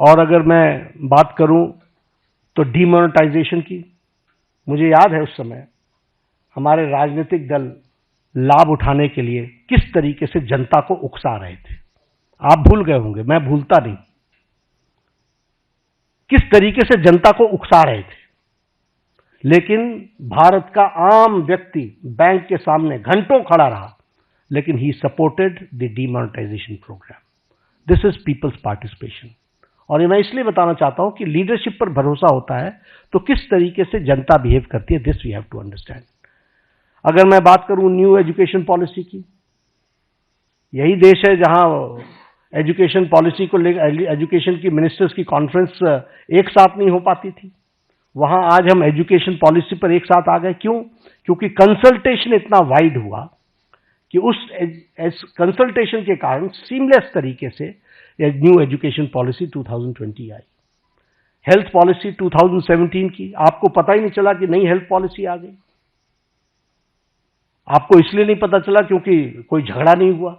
और अगर मैं बात करूं तो डीमोनेटाइजेशन की, मुझे याद है उस समय हमारे राजनीतिक दल लाभ उठाने के लिए किस तरीके से जनता को उकसा रहे थे। आप भूल गए होंगे, मैं भूलता नहीं, किस तरीके से जनता को उकसा रहे थे। लेकिन भारत का आम व्यक्ति बैंक के सामने घंटों खड़ा रहा, लेकिन he supported the demonetization program. This is people's participation. और ये मैं इसलिए बताना चाहता हूं कि लीडरशिप पर भरोसा होता है तो किस तरीके से जनता बिहेव करती है, this we have to understand. अगर मैं बात करूं न्यू एजुकेशन पॉलिसी की, यही देश है जहां एजुकेशन पॉलिसी को लेकर एजुकेशन की मिनिस्टर्स की कॉन्फ्रेंस एक साथ नहीं हो पाती थी। वहां आज हम एजुकेशन पॉलिसी पर एक साथ आ गए। क्यों? क्योंकि कंसल्टेशन इतना वाइड हुआ कि उस कंसल्टेशन के कारण सीमलेस तरीके से न्यू एजुकेशन पॉलिसी 2020 आई। हेल्थ पॉलिसी 2017 की, आपको पता ही नहीं चला कि नई हेल्थ पॉलिसी आ गई। आपको इसलिए नहीं पता चला क्योंकि कोई झगड़ा नहीं हुआ,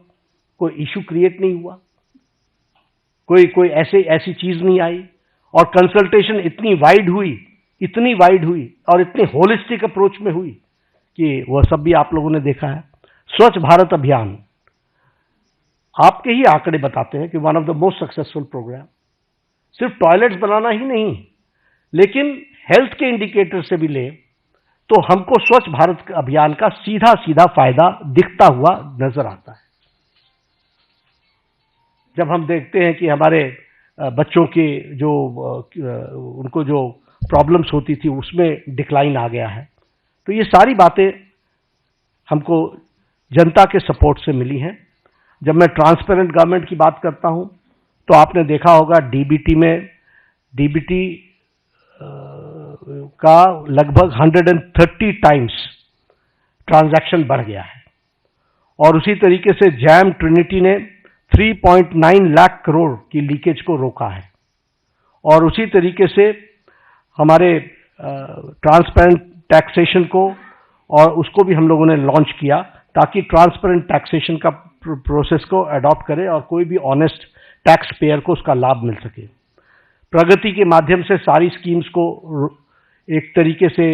कोई इशू क्रिएट नहीं हुआ, कोई ऐसी चीज नहीं आई। और कंसल्टेशन इतनी वाइड हुई और इतनी होलिस्टिक अप्रोच में हुई कि वह सब भी आप लोगों ने देखा है। स्वच्छ भारत अभियान, आपके ही आंकड़े बताते हैं कि one of the most successful program. सिर्फ टॉयलेट्स बनाना ही नहीं, लेकिन हेल्थ के इंडिकेटर से भी ले तो हमको स्वच्छ भारत अभियान का सीधा फायदा दिखता हुआ नजर आता है। जब हम देखते हैं कि हमारे बच्चों के उनको जो प्रॉब्लम्स होती थी उसमें डिक्लाइन आ गया है, तो ये सारी बातें हमको जनता के सपोर्ट से मिली हैं। जब मैं ट्रांसपेरेंट गवर्नमेंट की बात करता हूं तो आपने देखा होगा डीबीटी का लगभग 130 टाइम्स ट्रांजैक्शन बढ़ गया है। और उसी तरीके से जैम ट्रिनिटी ने 3.9 लाख करोड़ की लीकेज को रोका है। और उसी तरीके से हमारे ट्रांसपेरेंट टैक्सेशन को और उसको भी हम लोगों ने लॉन्च किया ताकि ट्रांसपेरेंट टैक्सेशन का प्रोसेस को अडॉप्ट करें और कोई भी ऑनेस्ट टैक्स पेयर को उसका लाभ मिल सके। प्रगति के माध्यम से सारी स्कीम्स को एक तरीके से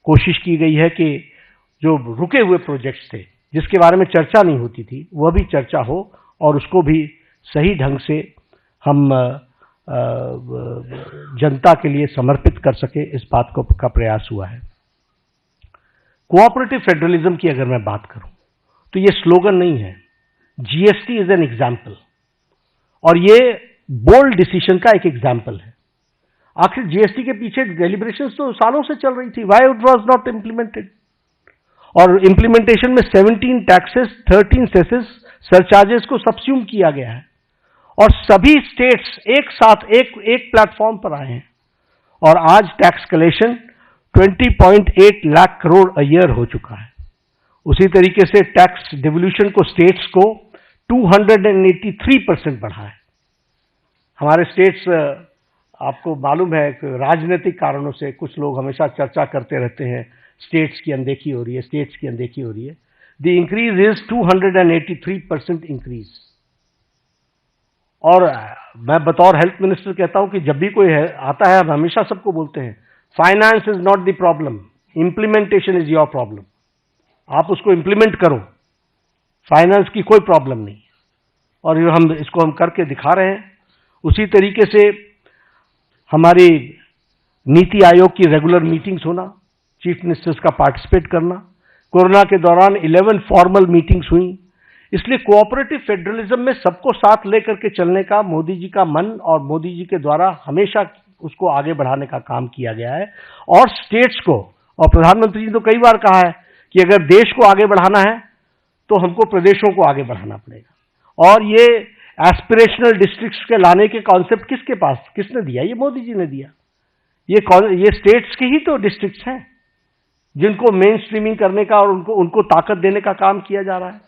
कोशिश की गई है कि जो रुके हुए प्रोजेक्ट्स थे जिसके बारे में चर्चा नहीं होती थी वह भी चर्चा हो और उसको भी सही ढंग से हम जनता के लिए समर्पित कर सके, इस बात का प्रयास हुआ है। कोऑपरेटिव फेडरलिज्म की अगर मैं बात करूं तो ये स्लोगन नहीं है, जीएसटी इज एन एग्जाम्पल और ये बोल्ड डिसीजन का एक एग्जाम्पल है। आखिर जीएसटी के पीछे डेलिब्रेशंस तो सालों से चल रही थी, why it was not implemented. और इम्प्लीमेंटेशन में 17 टैक्सेस, 13 सेसेस, सरचार्जेस को सब्स्यूम किया गया है और सभी स्टेट्स एक साथ एक प्लेटफॉर्म पर आए हैं और आज tax collection 20.8 lakh crore a year हो चुका है। उसी तरीके से टैक्स डिवोल्यूशन को स्टेट्स को 283% बढ़ा है। हमारे स्टेट्स, आपको मालूम है कि राजनीतिक कारणों से कुछ लोग हमेशा चर्चा करते रहते हैं स्टेट्स की अनदेखी हो रही है, द इंक्रीज इज 283% इंक्रीज। और मैं बतौर हेल्थ मिनिस्टर कहता हूं कि जब भी कोई आता है हम हमेशा सबको बोलते हैं finance is not the problem, implementation is your problem. आप उसको इंप्लीमेंट करो, फाइनेंस की कोई प्रॉब्लम नहीं। और इसको हम करके दिखा रहे हैं। उसी तरीके से हमारी नीति आयोग की रेगुलर मीटिंग्स होना, चीफ मिनिस्टर्स का पार्टिसिपेट करना, कोरोना के दौरान 11 फॉर्मल मीटिंग्स हुई। इसलिए कोऑपरेटिव फेडरलिज्म में सबको साथ लेकर के चलने का मोदी जी का मन और मोदी जी के द्वारा हमेशा उसको आगे बढ़ाने का काम किया गया है। और स्टेट्स को, और प्रधानमंत्री जी ने तो कई बार कहा है कि अगर देश को आगे बढ़ाना है तो हमको प्रदेशों को आगे बढ़ाना पड़ेगा। और ये एस्पिरेशनल डिस्ट्रिक्ट्स के लाने के कॉन्सेप्ट किसने दिया? ये मोदी जी ने दिया। ये स्टेट्स के ही तो डिस्ट्रिक्ट्स हैं जिनको मेन स्ट्रीमिंग करने का और उनको ताकत देने का काम किया जा रहा है।